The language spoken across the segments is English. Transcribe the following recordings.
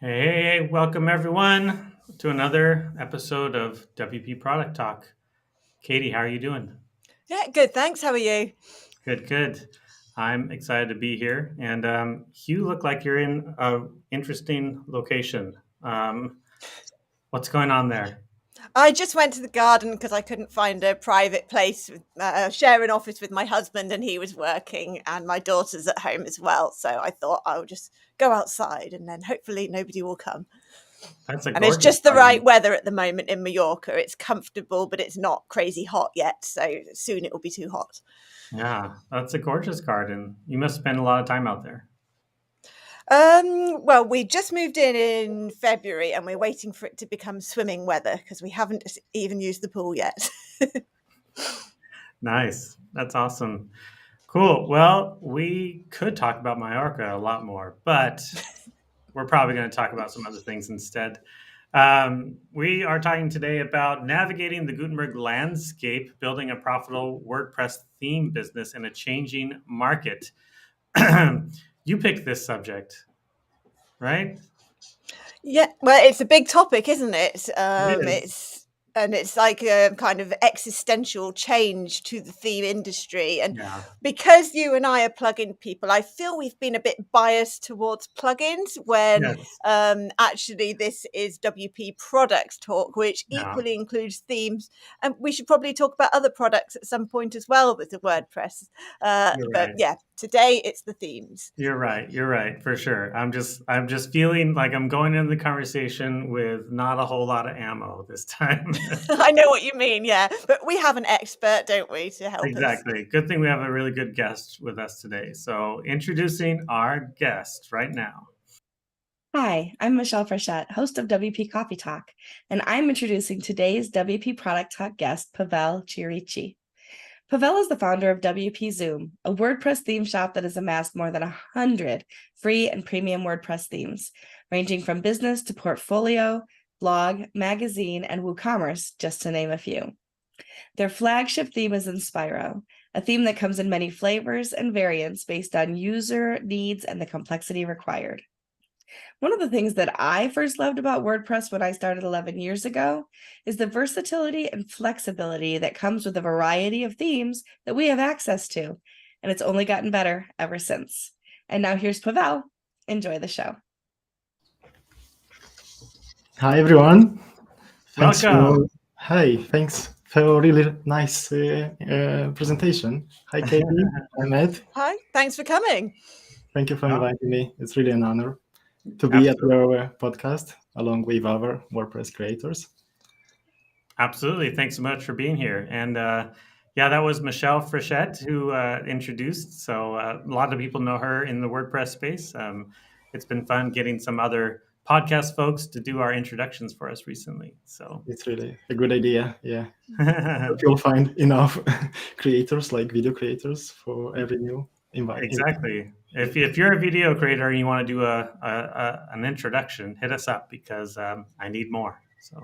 Hey, welcome everyone to another episode of WP Product Talk. Katie, how are you doing? Yeah, good. Thanks. How are you? Good. I'm excited to be here. And you look like you're in an interesting location. What's going on there? I just went to the garden because I couldn't find a private place, share an office with my husband, and he was working, and my daughter's at home as well. So I thought I would just go outside, and then hopefully nobody will come. That's a And it's gorgeous just the right garden. weather at the moment in Mallorca. It's comfortable, but it's not crazy hot yet. So soon it will be too hot. Yeah, that's a gorgeous garden. You must spend a lot of time out there. Well, we just moved in February, and we're waiting for it to become swimming weather because we haven't even used the pool yet. Nice. That's awesome. Cool. Well, we could talk about Mallorca a lot more, but we're probably going to talk about some other things instead. We are talking today about navigating the Gutenberg landscape, building a profitable WordPress theme business in a changing market. You picked this subject, right? Yeah, well, it's a big topic, isn't it? It is. It's like a kind of existential change to the theme industry. And Yeah. because you and I are plugin people, I feel we've been a bit biased towards plugins when Yes. actually this is WP product talk, which Yeah. equally includes themes. And we should probably talk about other products at some point as well with the WordPress. You're But right. yeah, today it's the themes. You're right. You're right for sure. I'm just feeling like I'm going into the conversation with not a whole lot of ammo this time. I know what you mean, yeah. But we have an expert, don't we, to help us? Exactly. Good thing we have a really good guest with us today. So, introducing our guest right now. Hi, I'm Michelle Frechette, host of WP Coffee Talk, and I'm introducing today's WP Product Talk guest, Pavel Ciorici. Pavel is the founder of WPZoom, a WordPress theme shop that has amassed more than 100 free and premium WordPress themes, ranging from business to portfolio, blog, magazine, and WooCommerce, just to name a few. Their flagship theme is Inspiro, a theme that comes in many flavors and variants based on user needs and the complexity required. One of the things that I first loved about WordPress when I started 11 years ago is the versatility and flexibility that comes with a variety of themes that we have access to. And it's only gotten better ever since. And now here's Pavel. Enjoy the show. Hi everyone. Thanks Welcome. thanks for a really nice presentation. Hi Katie, hi Matt. Hi, thanks for coming. Thank you for Oh, inviting me. It's really an honor to be at absolutely. your podcast along with other WordPress creators. Absolutely. Thanks so much for being here. And yeah, that was Michelle Frechette who introduced. So a lot of people know her in the WordPress space. It's been fun getting some other podcast folks to do our introductions for us recently. So It's really a good idea. Yeah, but you'll find enough creators like video creators for every new invite. exactly. Yeah. If you're a video creator and you want to do an introduction, hit us up because I need more. So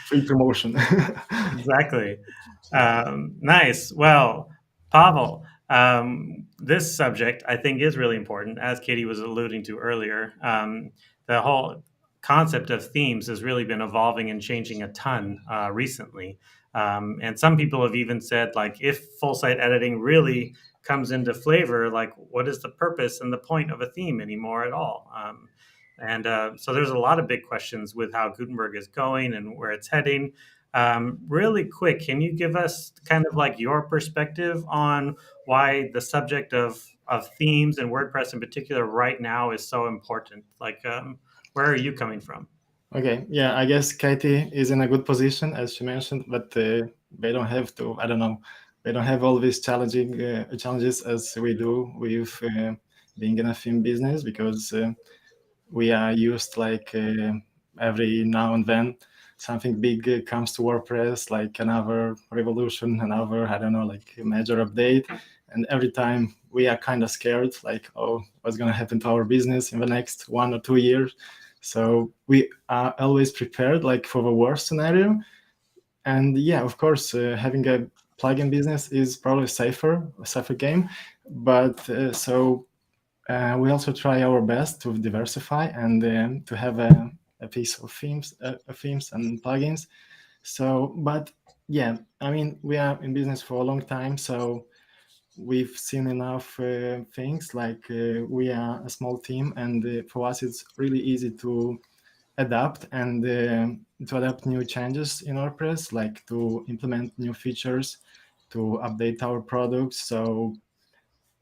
Free promotion. exactly. Nice. Well, Pavel, this subject I think is really important, as Katie was alluding to earlier. The whole concept of themes has really been evolving and changing a ton recently. And some people have even said, like, if full site editing really comes into flavor, like, what is the purpose and the point of a theme anymore at all? And so there's a lot of big questions with how Gutenberg is going and where it's heading. Really quick, can you give us kind of like your perspective on why the subject of themes and WordPress in particular right now is so important? Like, where are you coming from? Okay, yeah, I guess Katie is in a good position, as she mentioned, but they don't have to. I don't know. They don't have all these challenging challenges as we do with being in a film business because we are used like every now and then something big comes to WordPress, like another revolution, another I don't know, like a major update, and every time we are kind of scared, like, oh, what's gonna happen to our business in the next 1 or 2 years? So we are always prepared, like for the worst scenario. And yeah, of course, having a plugin business is probably a safer game. But so we also try our best to diversify and to have a piece of themes and plugins. So, but yeah, I mean, we are in business for a long time, so we've seen enough things. Like we are a small team, and for us, it's really easy to adapt and to adapt new changes in WordPress, like to implement new features, to update our products. So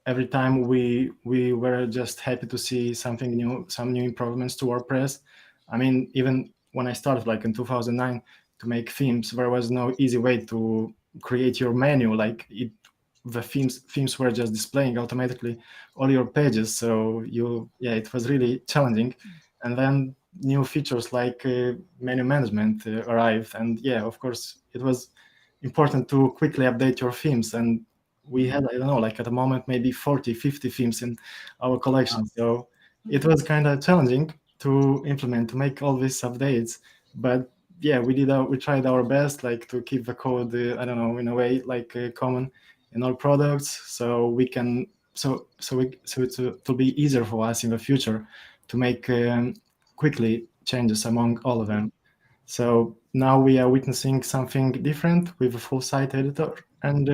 every time we were just happy to see something new, some new improvements to WordPress. I mean, even when I started, like in 2009, to make themes, there was no easy way to create your menu. Like the themes were just displaying automatically all your pages. So yeah, it was really challenging. And then new features like menu management arrived, and yeah, of course, it was important to quickly update your themes. And we had, I don't know, like at the moment maybe 40 50 themes in our collection. So it was kind of challenging to implement, to make all these updates. But yeah, we tried our best, like to keep the code I don't know, in a way like common in all products, so we can so it will be easier for us in the future to make quickly changes among all of them. So now we are witnessing something different with a full site editor. And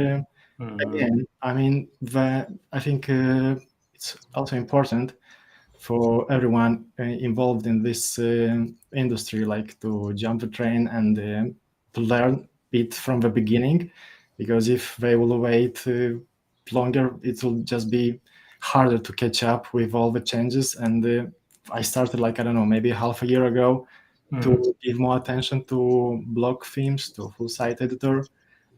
again, I mean, I think it's also important for everyone involved in this industry, like to jump the train and to learn it from the beginning, because if they will wait longer, it will just be harder to catch up with all the changes. And I started, like, I don't know, maybe half a year ago to give more attention to block themes, to full site editor.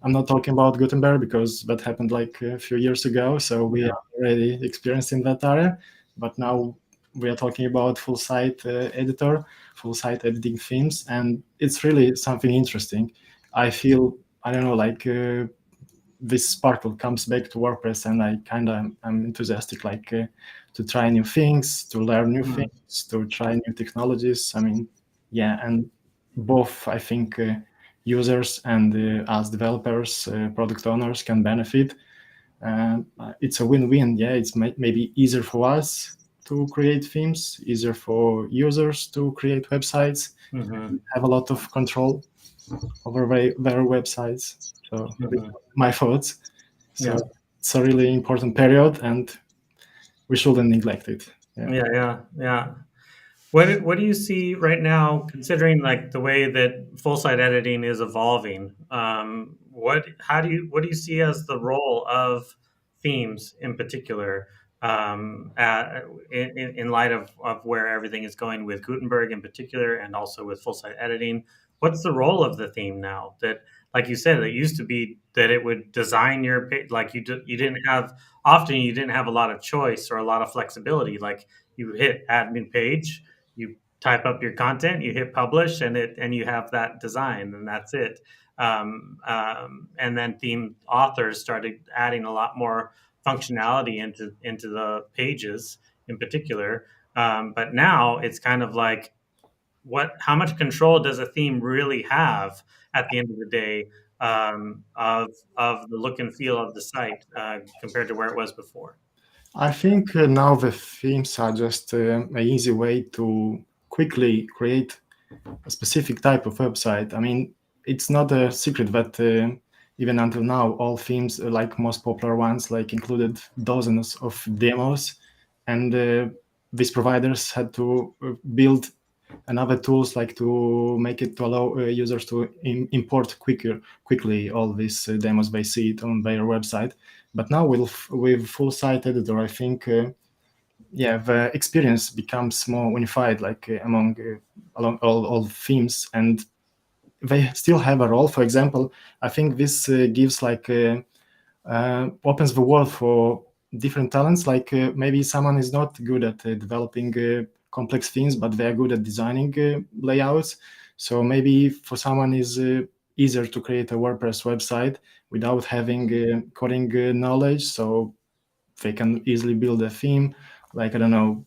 I'm not talking about Gutenberg because that happened like a few years ago, so we are already experienced in that area. But now we are talking about full site editor, full site editing themes, and it's really something interesting. I feel, I don't know, like this sparkle comes back to WordPress, and I kind of am enthusiastic, like to try new things, to learn new things, to try new technologies. I mean, yeah, and both, I think, users and us developers, product owners can benefit. It's a win-win. Yeah, it's maybe easier for us to create themes, easier for users to create websites, have a lot of control over their websites. So these are my thoughts. So Yeah. it's a really important period, and we shouldn't neglect it. Yeah. What do you see right now, considering like the way that full site editing is evolving? What do you see as the role of themes in particular, in light of where everything is going with Gutenberg in particular, and also with full site editing? What's the role of the theme now? That, like you said, it used to be that it would design your page. Like you didn't have, often you didn't have a lot of choice or a lot of flexibility. Like you hit admin page, you type up your content, you hit publish, and you have that design, and that's it. And then theme authors started adding a lot more functionality into the pages in particular. But now it's kind of like, how much control does a theme really have at the end of the day, of the look and feel of the site, compared to where it was before? I think now the themes are just an easy way to quickly create a specific type of website. I mean, it's not a secret that even until now, all themes, like most popular ones, like included dozens of demos, and these providers had to build another tools, like to make it to allow users to import quickly all these demos they see it on their website. But now with full site editor, I think yeah, the experience becomes more unified, like along all themes, and they still have a role. For example, I think this gives like opens the world for different talents. Like maybe someone is not good at developing complex themes, but they are good at designing layouts. So maybe for someone is easier to create a WordPress website without having coding knowledge. So they can easily build a theme. Like, I don't know,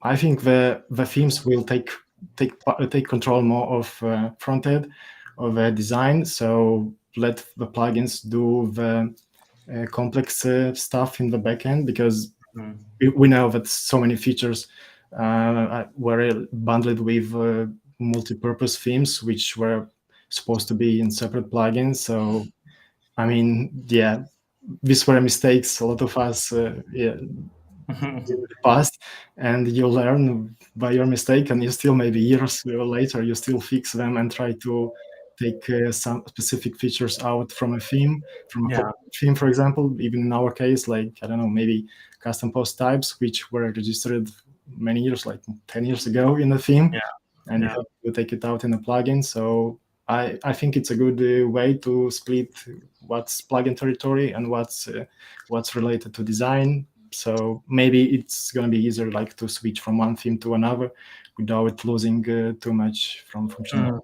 I think the themes will take control more of front end of design. So let the plugins do the complex stuff in the backend, because Mm. we know that so many features were bundled with multi-purpose themes, which were supposed to be in separate plugins. So, I mean, yeah, these were mistakes a lot of us in the past, and you learn by your mistake, and you still maybe years later you still fix them and try to take some specific features out from a theme, from a Yeah. theme, for example. Even in our case, like, I don't know, maybe custom post types which were registered many years, like 10 years ago in the theme, Yeah. and you Yeah. have to take it out in a plugin. So I think it's a good way to split what's plugin territory and what's related to design. So maybe it's going to be easier, like, to switch from one theme to another without losing too much from functionality. Mm.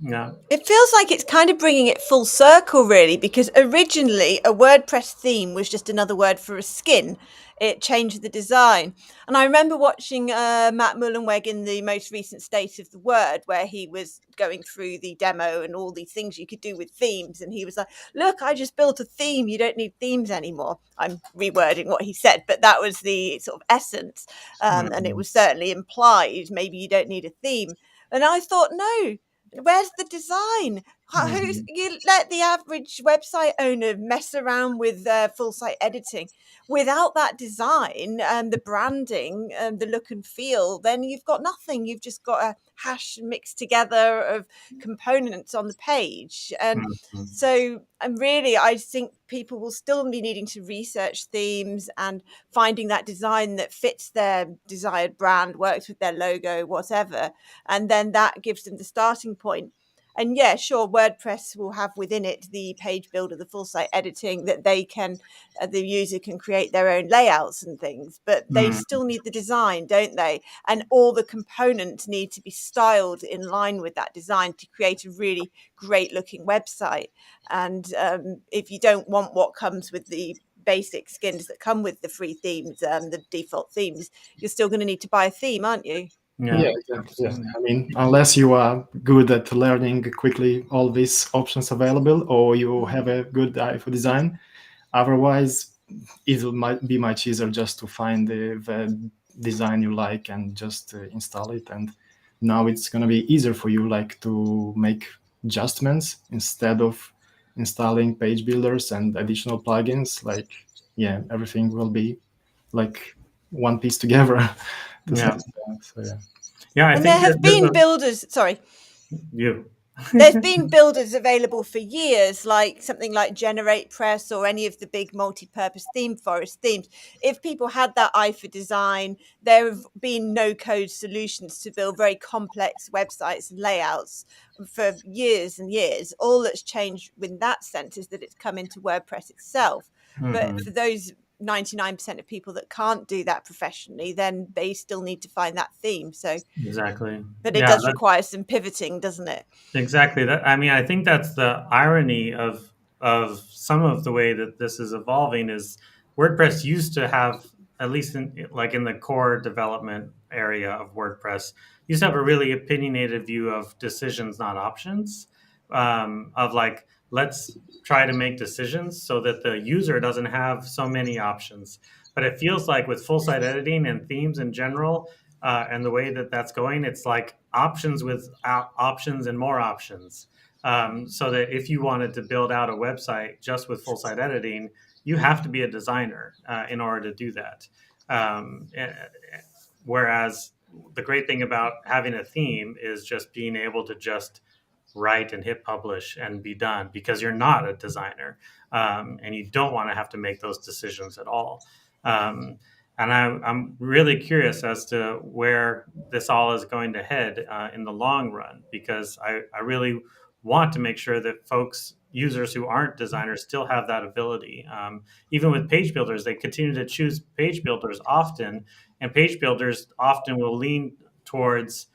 Yeah. It feels like it's kind of bringing it full circle, really, because originally a WordPress theme was just another word for a skin. It changed the design. And I remember watching Matt Mullenweg in the most recent State of the Word, where he was going through the demo and all these things you could do with themes. And he was like, look, I just built a theme. You don't need themes anymore. I'm rewording what he said, but that was the sort of essence. And it Mm. was certainly implied, maybe you don't need a theme. And I thought, no. Where's the design? Mm. You let the average website owner mess around with full site editing without that design and the branding and the look and feel. Then you've got nothing. You've just got a hash mixed together of components on the page. And Mm. so, and really, I think people will still be needing to research themes and finding that design that fits their desired brand, works with their logo, whatever. And then that gives them the starting point. And yeah, sure, WordPress will have within it the page builder, the full site editing that they can, the user can create their own layouts and things, but they Mm. still need the design, don't they? And all the components need to be styled in line with that design to create a really great looking website. And if you don't want what comes with the basic skins that come with the free themes, the default themes, you're still going to need to buy a theme, aren't you? Yeah. Yeah, exactly. Yeah. Absolutely. I mean, unless you are good at learning quickly all these options available, or you have a good eye for design, otherwise it might be much easier just to find the design you like and just install it. And now it's going to be easier for you, like, to make adjustments instead of installing page builders and additional plugins. Like, yeah, everything will be like one piece together to some Yeah. extent. So yeah. Yeah. I And there think that have been builders, sorry, you. there's been builders available for years, like something like Generate Press or any of the big multi-purpose theme forest themes. If people had that eye for design, there have been no-code solutions to build very complex websites and layouts for years and years. All that's changed in that sense is that it's come into WordPress itself. But Mhm. for those 99% of people that can't do that professionally, then they still need to find that theme. So, Exactly. but it Yeah. does require some pivoting, doesn't it? Exactly. That, I mean, I think that's the irony of some of the way that this is evolving is WordPress used to have, at least in like in the core development area of WordPress, used to have a really opinionated view of decisions, not options. Of like, let's try to make decisions so that the user doesn't have so many options. But it feels like with full site editing and themes in general, and the way that that's going, it's like options with options and more options. So that if you wanted to build out a website just with full site editing, you have to be a designer in order to do that. Whereas the great thing about having a theme is just being able to just write and hit publish and be done because you're not a designer and you don't want to have to make those decisions at all. Um, and I'm really curious as to where this all is going to head in the long run, because I really want to make sure that folks, users who aren't designers, still have that ability. Even with page builders, they continue to choose page builders often, and page builders often will lean towards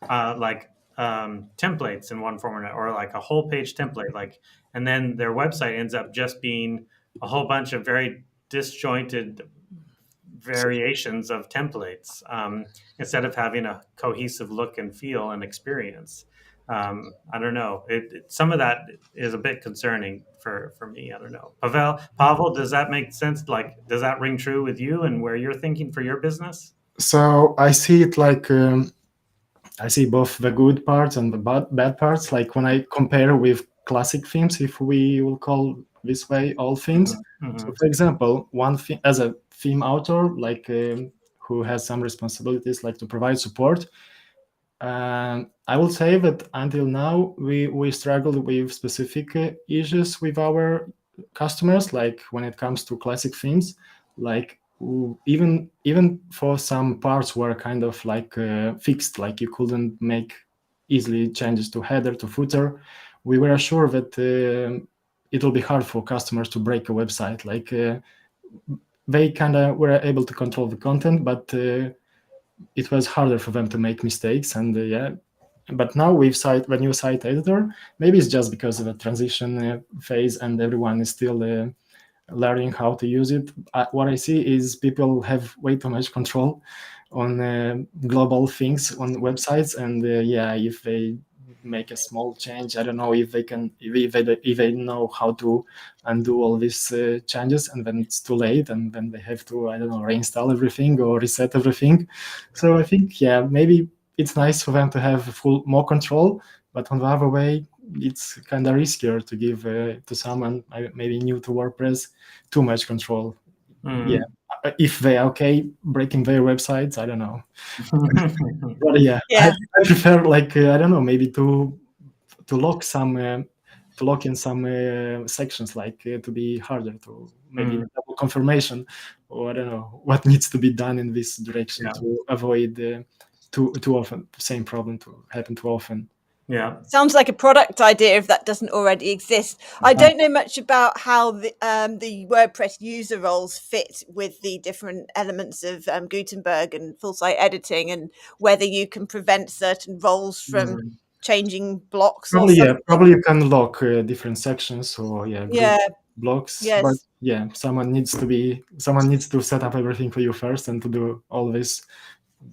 like templates in one form or another, or like a whole page template, like, and then their website ends up just being a whole bunch of very disjointed variations of templates instead of having a cohesive look and feel and experience. I don't know. Some of that is a bit concerning for me. I don't know. Pavel, does that make sense? Like, does that ring true with you and where you're thinking for your business? So I see it like I see both the good parts and the bad parts. Like when I compare with classic themes, if we will call this way all themes. So, Mm-hmm. for example, as a theme author, like who has some responsibilities, like to provide support. I will say that until now we struggled with specific issues with our customers, like when it comes to classic themes, like even for some parts were kind of like fixed, like you couldn't make easily changes to header to footer. We were sure that it will be hard for customers to break a website. Like they kind of were able to control the content, but it was harder for them to make mistakes. And yeah, but now with the new site editor, maybe it's just because of a transition phase and everyone is still learning how to use it. What I see is people have way too much control on global things on websites, and yeah, if they make a small change, I don't know if they can, if they know how to undo all these changes, and then it's too late, and then they have to, I don't know, reinstall everything or reset everything. So I think, yeah, maybe it's nice for them to have more control, but on the other way, it's kind of riskier to give to someone maybe new to WordPress too much control. Yeah, if they are okay breaking their websites, I don't know. But yeah, Yeah. I prefer like I don't know, maybe to lock some to lock in some sections, like to be harder to maybe double confirmation, or I don't know what needs to be done in this direction Yeah. to avoid too often the same problem to happen too often. Yeah. Sounds like a product idea if that doesn't already exist. I don't know much about how the WordPress user roles fit with the different elements of Gutenberg and full site editing, and whether you can prevent certain roles from changing blocks or Probably, yeah, something. probably you can lock different sections or yeah, group Yeah. blocks. But Yes. yeah, someone needs to set up everything for you first and to do all these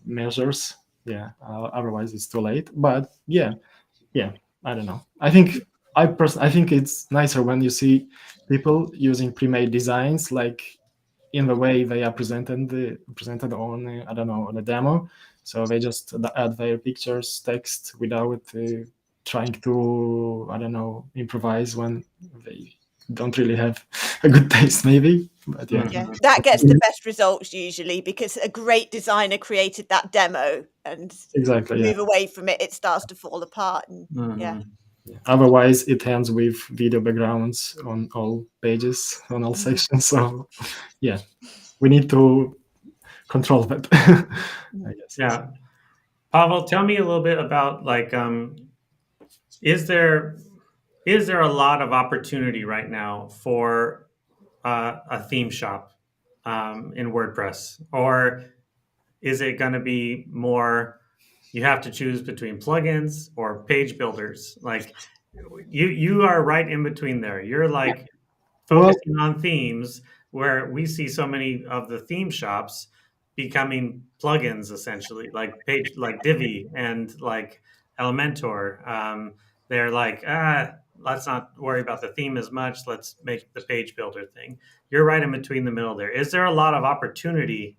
measures. Yeah, otherwise it's too late. But yeah, I don't know. I think it's nicer when you see people using pre-made designs, like in the way they are presented on I don't know, on a demo. So they just add their pictures, text without trying to, I don't know, improvise when they don't really have a good taste, maybe. But yeah. Yeah, that gets the best results usually, because a great designer created that demo, and Exactly. you Yeah. move away from it, it starts to fall apart. And yeah. Otherwise, it ends with video backgrounds on all pages, on all sections. So yeah, we need to control that. I guess. Yeah. Pavel, tell me a little bit about like, is there a lot of opportunity right now for a theme shop in WordPress, or is it going to be more you have to choose between plugins or page builders? Like you are right in between there. You're like Well, focusing on themes where we see so many of the theme shops becoming plugins essentially, like Divi and like Elementor. They're like, let's not worry about the theme as much. Let's make the page builder thing. You're right in between the middle there. Is there a lot of opportunity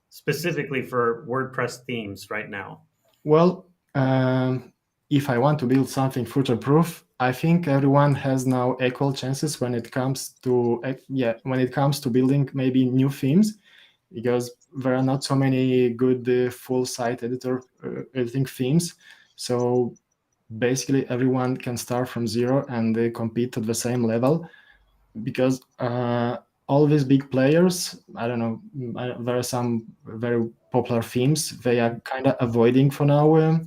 specifically for WordPress themes right now? well, if I want to build something future-proof, I think everyone has now equal chances when it comes to building maybe new themes, because there are not so many good full site editing themes. So basically, everyone can start from zero and compete at the same level, because all these big players, I don't know, there are some very popular themes they are kind of avoiding for now.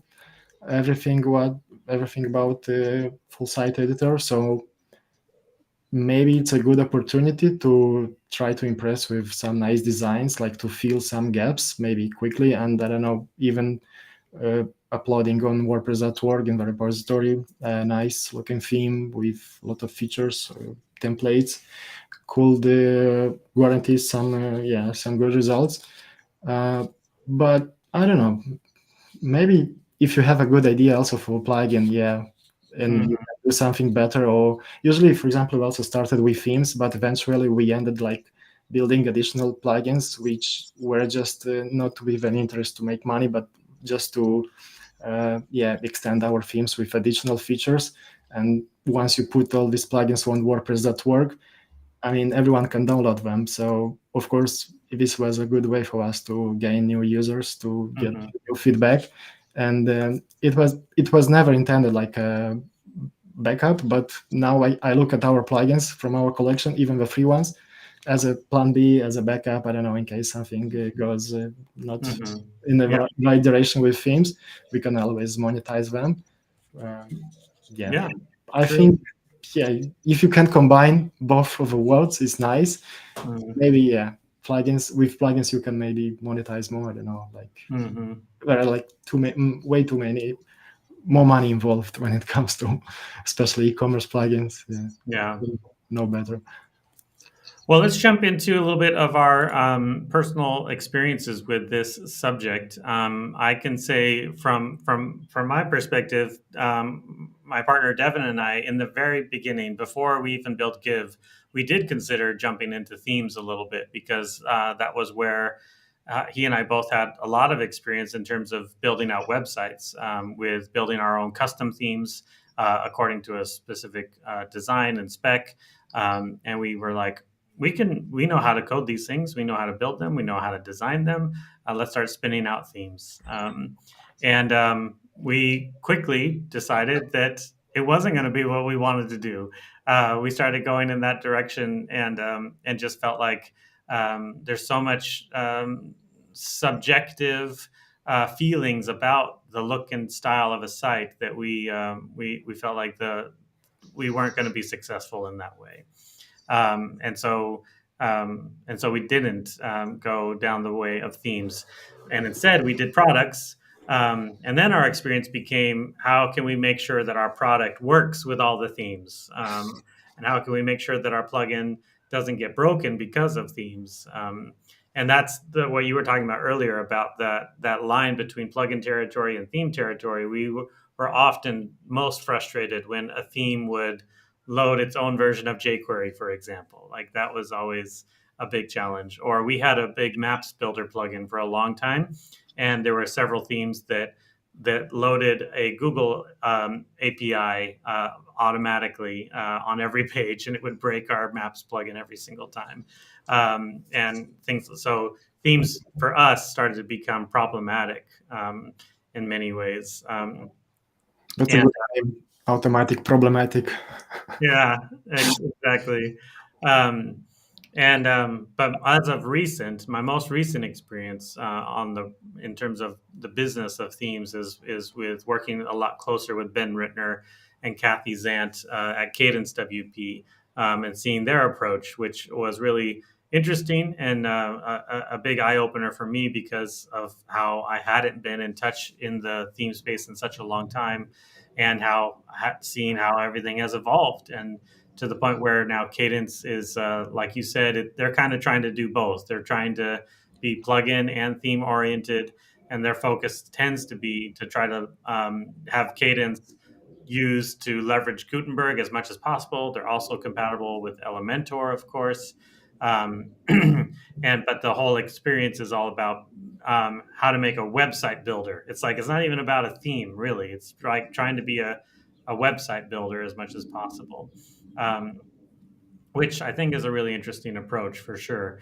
Everything about full site editor. So maybe it's a good opportunity to try to impress with some nice designs, like to fill some gaps maybe quickly, and I don't know, even uploading on WordPress.org in the repository a nice looking theme with a lot of features, templates could guarantee some good results. But I don't know, maybe if you have a good idea also for a plugin, and you can do something better. Or usually, for example, we also started with themes, but eventually we ended like building additional plugins, which were just not with an interest to make money, but just to extend our themes with additional features. And once you put all these plugins on WordPress.org, I mean, everyone can download them. So of course, this was a good way for us to gain new users, to get new feedback. And it was never intended like a backup, but now I look at our plugins from our collection, even the free ones, as a plan B, as a backup. I don't know, in case something goes not in the right direction with themes, we can always monetize them. I think if you can combine both of the worlds, it's nice. Maybe plugins you can maybe monetize more. I don't know, like there are like way too many more money involved when it comes to especially e-commerce plugins. No better. Well, let's jump into a little bit of our personal experiences with this subject. I can say from my perspective, my partner Devin and I, in the very beginning, before we even built Give, we did consider jumping into themes a little bit, because that was where he and I both had a lot of experience in terms of building out websites, with building our own custom themes according to a specific design and spec. And we were like, we know how to code these things. We know how to build them. We know how to design them. Let's start spinning out themes. And we quickly decided that it wasn't going to be what we wanted to do. We started going in that direction, and just felt like there's so much subjective feelings about the look and style of a site that we felt like we weren't going to be successful in that way. And so we didn't go down the way of themes, and instead we did products. And then our experience became, how can we make sure that our product works with all the themes? And how can we make sure that our plugin doesn't get broken because of themes? And that's what you were talking about earlier, about that line between plugin territory and theme territory. We were often most frustrated when a theme would load its own version of jQuery, for example. Like, that was always a big challenge. Or we had a big maps builder plugin for a long time, and there were several themes that loaded a Google API automatically on every page, and it would break our maps plugin every single time. And things. So themes for us started to become problematic in many ways. That's a good name. Automatic problematic. Yeah, exactly. But as of recent, my most recent experience in terms of the business of themes is with working a lot closer with Ben Rittner and Kathy Zant at Cadence WP, and seeing their approach, which was really interesting and a big eye opener for me, because of how I hadn't been in touch in the theme space in such a long time, and seeing how everything has evolved, and to the point where now Cadence is, like you said, they're kind of trying to do both. They're trying to be plugin and theme oriented, and their focus tends to be to try to have Cadence used to leverage Gutenberg as much as possible. They're also compatible with Elementor, of course. But the whole experience is all about how to make a website builder. It's not even about a theme, really. It's like trying to be a website builder as much as possible, which I think is a really interesting approach for sure.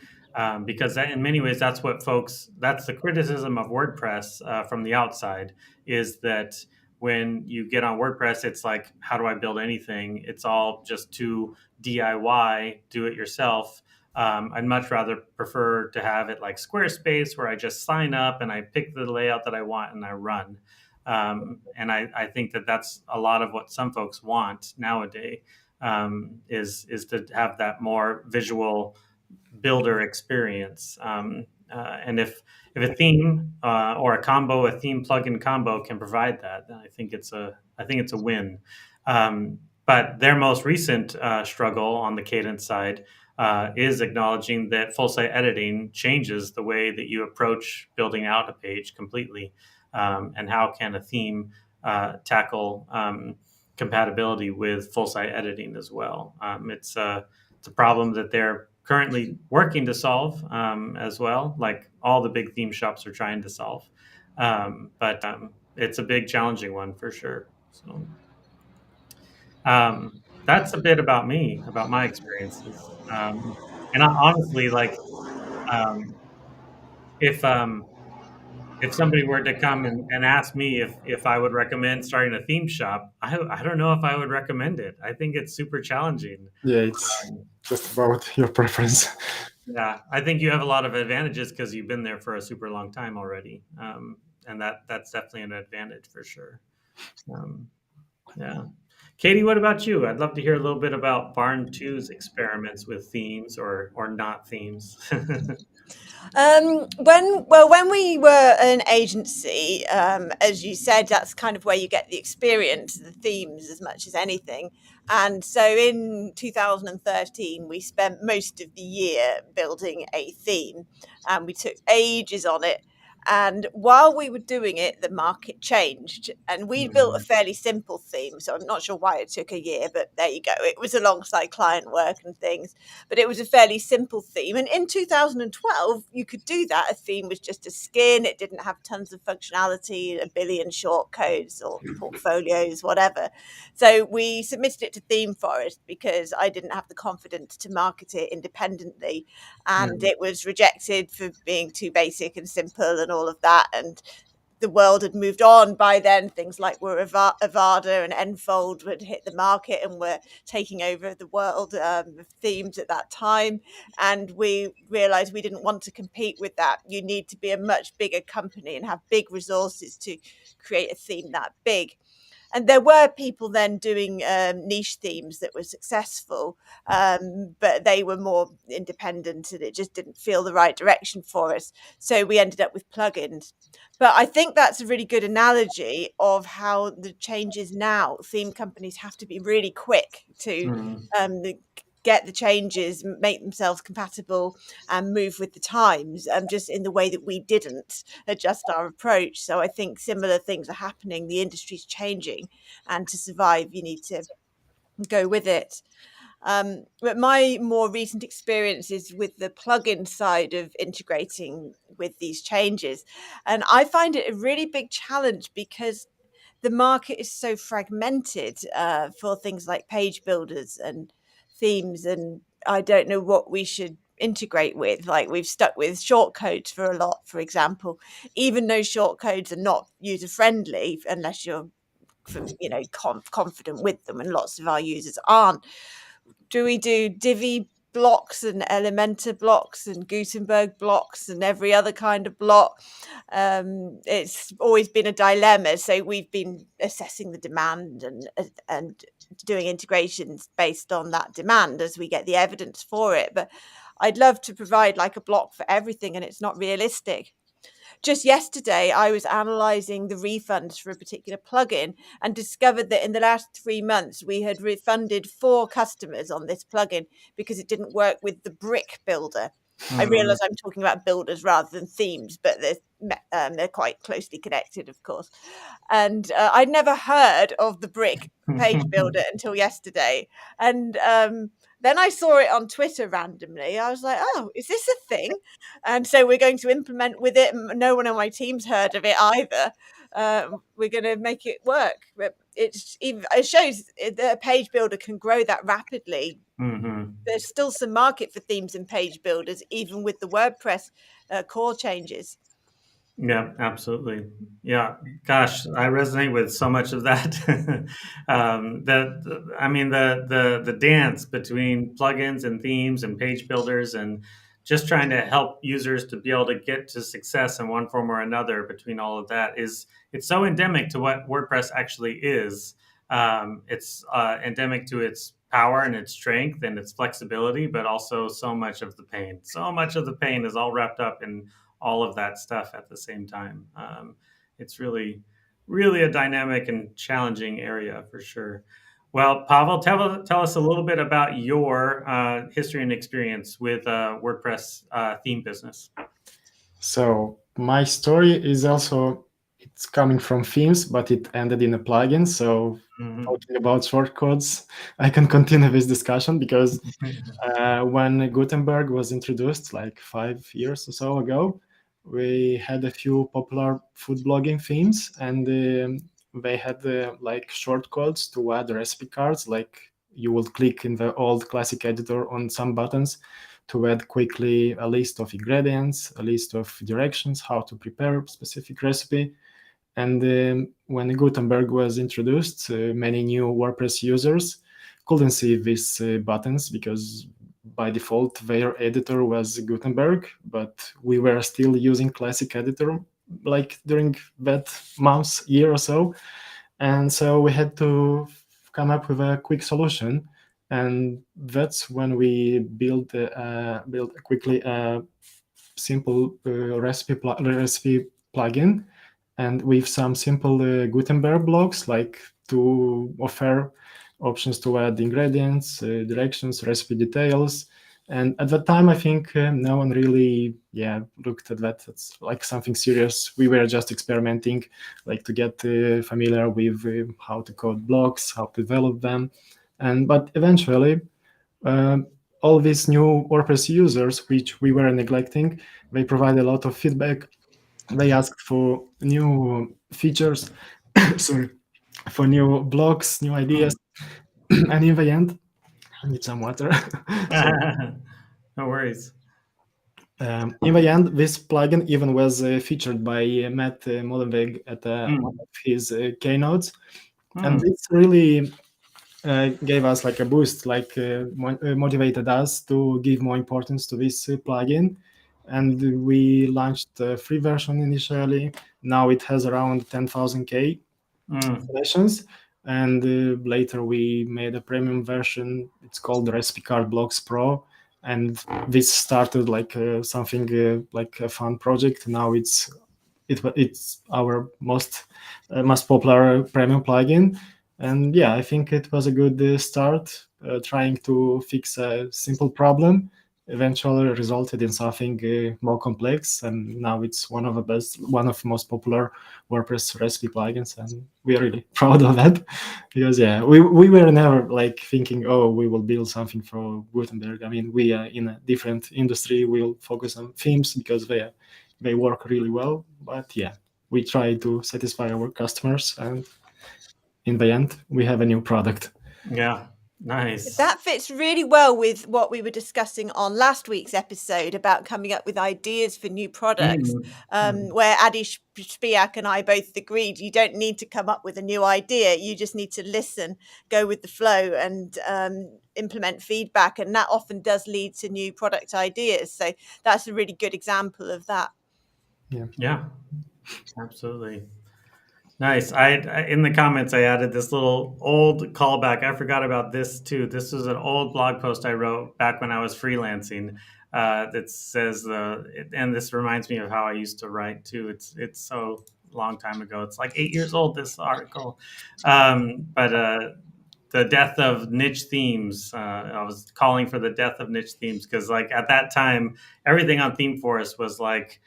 Because in many ways, that's the criticism of WordPress from the outside, is that when you get on WordPress, it's like, how do I build anything? It's all just too DIY, do it yourself. I'd much rather prefer to have it like Squarespace, where I just sign up and I pick the layout that I want and I run. And I think that that's a lot of what some folks want nowadays, is to have that more visual builder experience. And if a theme or a theme plugin combo can provide that, then I think it's a win. But their most recent struggle on the Cadence side is acknowledging that full site editing changes the way that you approach building out a page completely. and how can a theme tackle compatibility with full site editing as well. It's a problem that they're currently working to solve as well, like all the big theme shops are trying to solve. But it's a big, challenging one for sure. So that's a bit about me, about my experiences. And honestly, like um, if if somebody were to come and ask me if I would recommend starting a theme shop, I don't know if I would recommend it. I think it's super challenging. Yeah, it's just about your preference. Yeah, I think you have a lot of advantages because you've been there for a super long time already, and that's definitely an advantage for sure. Um, yeah, Katie, what about you? I'd love to hear a little bit about Barn2's experiments with themes or not themes. When we were an agency, as you said, that's kind of where you get the experience, the themes as much as anything. And so in 2013, we spent most of the year building a theme, and we took ages on it. And while we were doing it, the market changed, and we built a Mhm. fairly simple theme. So I'm not sure why it took a year, but there you go. It was alongside client work and things, but it was a fairly simple theme. And in 2012, you could do that. A theme was just a skin, it didn't have tons of functionality, a billion shortcodes or portfolios, whatever. So we submitted it to Theme Forest because I didn't have the confidence to market it independently. And Mhm. it was rejected for being too basic and simple and all of that. And the world had moved on by then. Things like Avada and Enfold would hit the market and were taking over the world of themes at that time. And we realized we didn't want to compete with that. You need to be a much bigger company and have big resources to create a theme that big. And there were people then doing niche themes that were successful, but they were more independent and it just didn't feel the right direction for us. So we ended up with plugins. But I think that's a really good analogy of how the changes now. Theme companies have to be really quick to Mhm. get the changes, make themselves compatible, and move with the times, just in the way that we didn't adjust our approach. So I think similar things are happening. The industry's changing, and to survive, you need to go with it. But my more recent experience is with the plugin side of integrating with these changes. And I find it a really big challenge because the market is so fragmented for things like page builders and themes. And I don't know what we should integrate with. Like we've stuck with shortcodes for a lot, for example, even though shortcodes are not user friendly unless you're confident with them, and lots of our users aren't. Do we do Divi blocks and Elementor blocks and Gutenberg blocks and every other kind of block? It's always been a dilemma. So we've been assessing the demand and doing integrations based on that demand as we get the evidence for it. But I'd love to provide like a block for everything, and it's not realistic. Just yesterday, I was analyzing the refunds for a particular plugin and discovered that in the last 3 months, we had refunded 4 customers on this plugin because it didn't work with the brick builder. I Mhm. realize I'm talking about builders rather than themes, but they're quite closely connected, of course. And I'd never heard of the brick page builder until yesterday. And then I saw it on Twitter randomly. I was like, oh, is this a thing? And so we're going to implement with it. No one on my team's heard of it either. We're going to make it work. But it shows that a page builder can grow that rapidly. Mhm. There's still some market for themes and page builders, even with the WordPress core changes. Yeah, absolutely. Yeah, gosh, I resonate with so much of that. I mean, the dance between plugins and themes and page builders, and just trying to help users to be able to get to success in one form or another between all of that it's so endemic to what WordPress actually is. It's endemic to its power and its strength and its flexibility, but also so much of the pain. So much of the pain is all wrapped up in all of that stuff at the same time. It's really, really a dynamic and challenging area for sure. Well, Pavel, tell us a little bit about your history and experience with WordPress theme business. So my story is also it's coming from themes, but it ended in a plugin. So talking about shortcodes, I can continue this discussion because when Gutenberg was introduced like 5 years or so ago, we had a few popular food blogging themes, and they had like shortcodes to add recipe cards. Like you would click in the old classic editor on some buttons to add quickly a list of ingredients, a list of directions, how to prepare a specific recipe. And when Gutenberg was introduced, many new WordPress users couldn't see these buttons because by default their editor was Gutenberg, but we were still using classic editor like during that month, year or so. And so we had to come up with a quick solution. And that's when we built quickly a simple recipe plugin, and with some simple Gutenberg blocks, like to offer options to add ingredients, directions, recipe details. And at that time, I think no one really, looked at that. It's like something serious. We were just experimenting, like to get familiar with how to code blocks, how to develop them. But eventually, uh, all these new WordPress users, which we were neglecting, they provide a lot of feedback. They asked for new features, sorry, for new blocks, new ideas, and in the end, I need some water. Sorry. No worries. In the end, this plugin even was featured by Matt Mullenweg at one of his keynotes, and it's really gave us like a boost, like motivated us to give more importance to this plugin. And we launched a free version initially. Now it has around 10,000 installations. And later we made a premium version. It's called Recipe Card Blocks Pro. And this started like something like a fun project. Now it's our most popular premium plugin. And yeah, I think it was a good start, trying to fix a simple problem. Eventually resulted in something more complex, and now it's one of the most popular WordPress recipe plugins, and we are really proud of that. Because we were never like thinking, oh, we will build something for Gutenberg. I mean, we are in a different industry. We'll focus on themes because they work really well. But yeah, we try to satisfy our customers, and in the end, we have a new product. Yeah, nice. That fits really well with what we were discussing on last week's episode about coming up with ideas for new products, where Adi Spiak and I both agreed you don't need to come up with a new idea. You just need to listen, go with the flow, and implement feedback. And that often does lead to new product ideas. So that's a really good example of that. Yeah, absolutely. Nice. I in the comments I added this little old callback. I forgot about this too. This was an old blog post I wrote back when I was freelancing. That says and this reminds me of how I used to write too. It's so long time ago. It's like 8 years old. This article, but the death of niche themes. I was calling for the death of niche themes because like at that time everything on ThemeForest was like.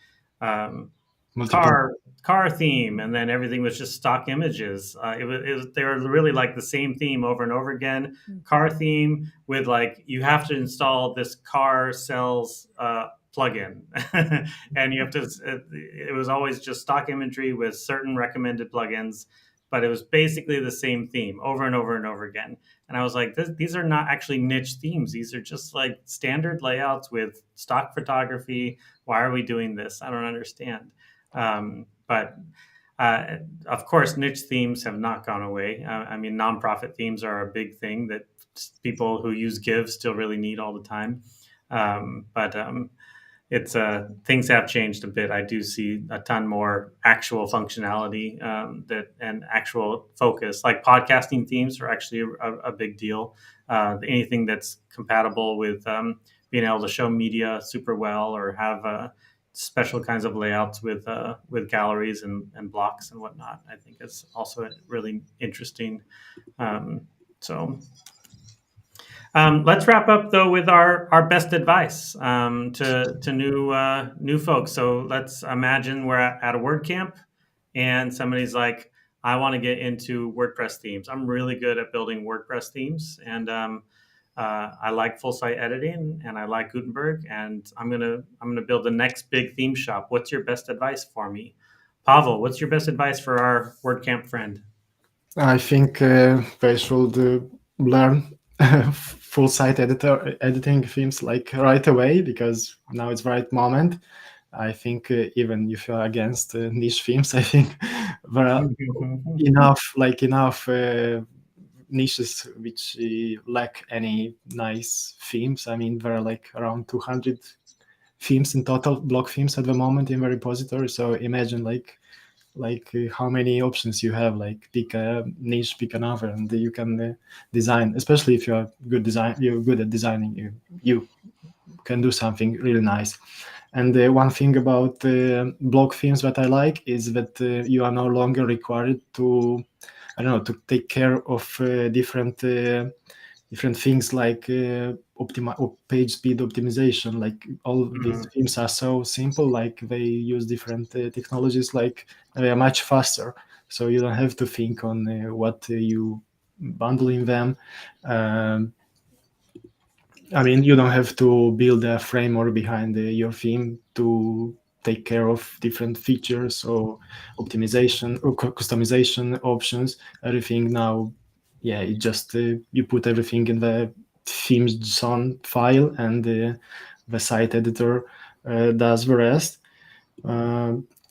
Car theme, and then everything was just stock images. They were really like the same theme over and over again. Car theme with like you have to install this car sells plugin, and you have to. It was always just stock imagery with certain recommended plugins, but it was basically the same theme over and over and over again. And I was like, these are not actually niche themes. These are just like standard layouts with stock photography. Why are we doing this? I don't understand. But of course, niche themes have not gone away. I mean, nonprofit themes are a big thing that people who use Give still really need all the time. But it's things have changed a bit. I do see a ton more actual functionality and actual focus. Like podcasting themes are actually a big deal. Anything that's compatible with being able to show media super well or have special kinds of layouts with galleries and blocks and whatnot. I think it's also really interesting. Let's wrap up though with our best advice to new folks. So let's imagine we're at a WordCamp and somebody's like, I want to get into WordPress themes. I'm really good at building WordPress themes, and I like full site editing, and I like Gutenberg, and I'm gonna build the next big theme shop. What's your best advice for me, Pavel? What's your best advice for our WordCamp friend? I think they should learn full site editing themes like right away, because now it's the right moment. I think even if you're against niche themes, I think there are enough niches which lack any nice themes. I mean, there are like around 200 themes in total, block themes at the moment in the repository. So imagine how many options you have. Like pick a niche, pick another, and you can design. Especially if you're good at designing, you can do something really nice. And one thing about block themes that I like is that you are no longer required to, I don't know, to take care of different things like page speed optimization. Like all these themes are so simple. Like they use different technologies. Like they are much faster, so you don't have to think on what you bundle in them. Um, I mean, you don't have to build a framework behind your theme to take care of different features or optimization or customization options. Everything now, yeah, it just you put everything in the theme zone file, and the site editor does the rest.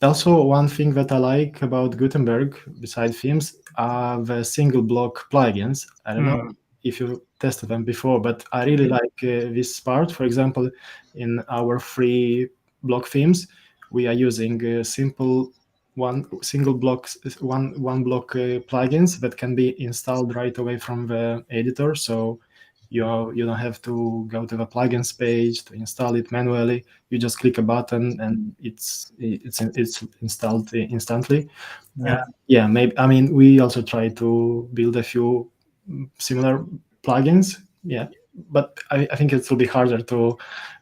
Also, one thing that I like about Gutenberg, besides themes, are the single block plugins. I don't know if you tested them before, but I really like this part. For example, in our free block themes, we are using simple one block plugins that can be installed right away from the editor. So you don't have to go to the plugins page to install it manually. You just click a button and it's installed instantly. Yeah. Yeah, maybe. I mean, we also try to build a few similar plugins. Yeah, but I think it will be harder to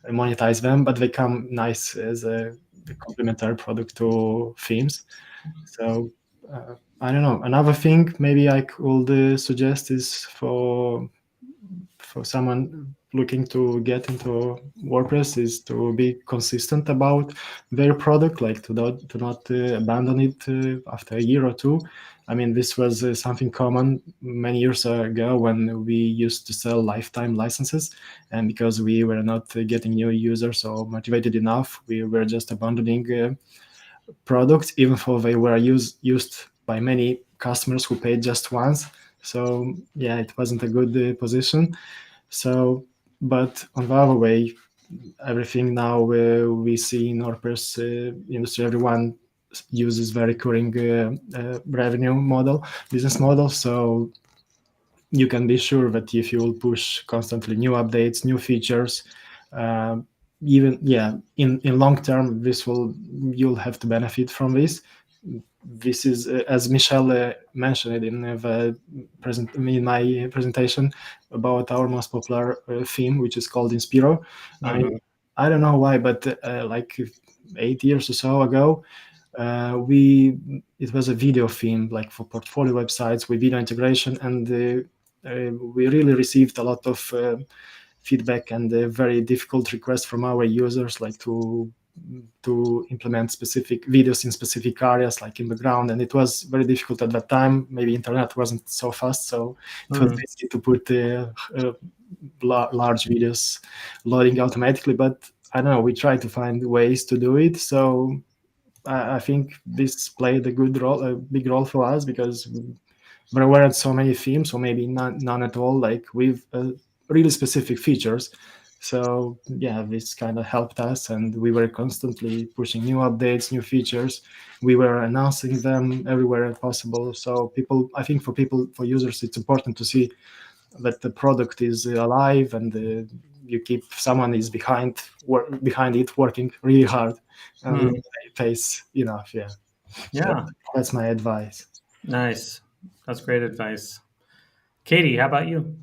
monetize them. But they come nice as a complementary product to themes. So I don't know. Another thing maybe I could suggest is for someone looking to get into WordPress is to be consistent about their product, like to not abandon it after a year or two. I mean, this was something common many years ago when we used to sell lifetime licenses, and because we were not getting new users or motivated enough, we were just abandoning products, even though they were used by many customers who paid just once. So yeah, it wasn't a good position. So, but on the other way, everything now we see in WordPress industry, everyone uses the recurring revenue model, business model. So you can be sure that if you will push constantly new updates, new features, uh, even in long term, you'll have to benefit from this. This is as Michelle mentioned in in my presentation about our most popular theme, which is called Inspiro. I mean, I don't know why, but like 8 years or so ago, we it was a video theme, like for portfolio websites with video integration, and we really received a lot of feedback and very difficult requests from our users, like to implement specific videos in specific areas, like in the ground. And it was very difficult at that time. Maybe internet wasn't so fast, so it was easy to put large videos loading automatically. But I don't know, we try to find ways to do it. So I think this played a big role for us, because there weren't so many themes, or maybe none at all, like with really specific features. So yeah, this kind of helped us, and we were constantly pushing new updates, new features. We were announcing them everywhere possible. So for users, it's important to see that the product is alive, and you keep someone is behind it working really hard, and it pays enough. Yeah, Yeah. that's my advice. Nice. That's great advice. Katie, how about you?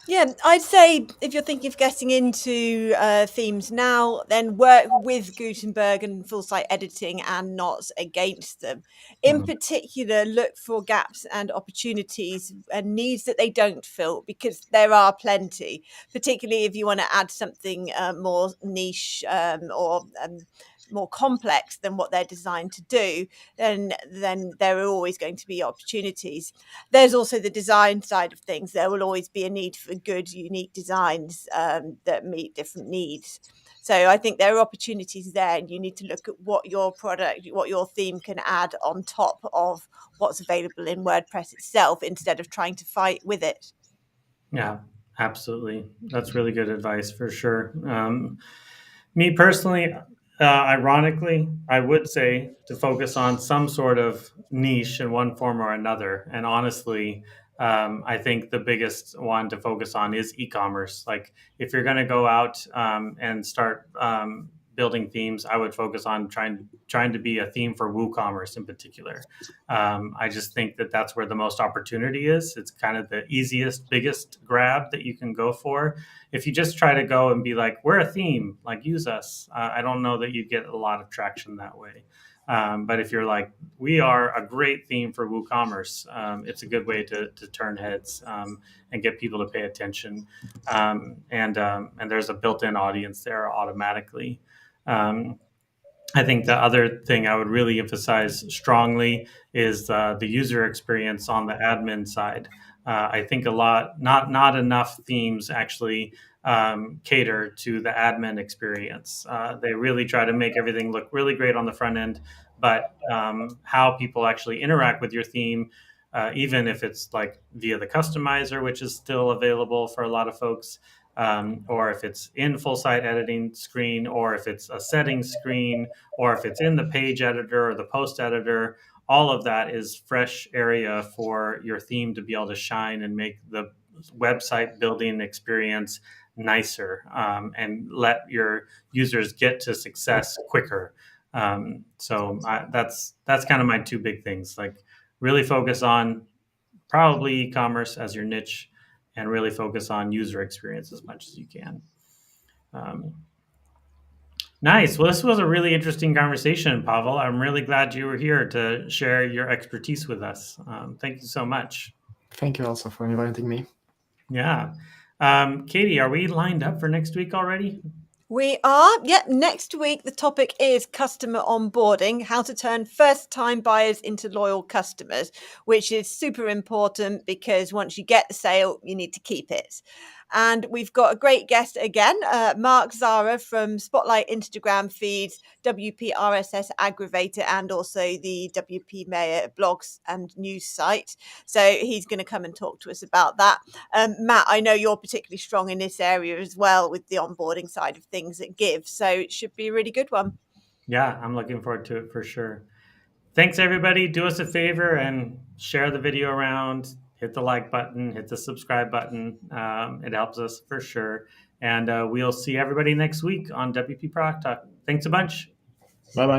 Yeah, I'd say if you're thinking of getting into themes now, then work with Gutenberg and full site editing and not against them. In particular, look for gaps and opportunities and needs that they don't fill, because there are plenty, particularly if you want to add something more niche or more complex than what they're designed to do, then there are always going to be opportunities. There's also the design side of things. There will always be a need for good, unique designs that meet different needs. So I think there are opportunities there, and you need to look at what your product, what your theme can add on top of what's available in WordPress itself, instead of trying to fight with it. Yeah, absolutely. That's really good advice for sure. Me personally, ironically, I would say to focus on some sort of niche in one form or another. And honestly, I think the biggest one to focus on is e-commerce. Like if you're going to go out and start building themes, I would focus on trying to be a theme for WooCommerce in particular. I just think that that's where the most opportunity is. It's kind of the easiest, biggest grab that you can go for. If you just try to go and be like, we're a theme, like use us, I don't know that you get a lot of traction that way. But if you're like, we are a great theme for WooCommerce, it's a good way to turn heads and get people to pay attention. And there's a built-in audience there automatically. I think the other thing I would really emphasize strongly is the user experience on the admin side. I think not enough themes actually cater to the admin experience. They really try to make everything look really great on the front end, but how people actually interact with your theme, even if it's like via the customizer, which is still available for a lot of folks, or if it's in full site editing screen, or if it's a settings screen, or if it's in the page editor or the post editor, all of that is fresh area for your theme to be able to shine and make the website building experience nicer, and let your users get to success quicker. That's kind of my two big things. Like really focus on probably e-commerce as your niche, and really focus on user experience as much as you can. Nice. Well, this was a really interesting conversation, Pavel. I'm really glad you were here to share your expertise with us. Thank you so much. Thank you also for inviting me. Yeah. Katie, are we lined up for next week already? We are. Yep. Next week, the topic is customer onboarding, how to turn first-time buyers into loyal customers, which is super important because once you get the sale, you need to keep it. And we've got a great guest again, Mark Zara from Spotlight Instagram feeds, WP RSS Aggravator, and also the WP Mayor blogs and news site. So he's going to come and talk to us about that. Matt, I know you're particularly strong in this area as well with the onboarding side of things at Give. So it should be a really good one. Yeah, I'm looking forward to it for sure. Thanks, everybody. Do us a favor and share the video around. Hit the like button, hit the subscribe button. It helps us for sure. And we'll see everybody next week on WP Product Talk. Thanks a bunch. Bye-bye.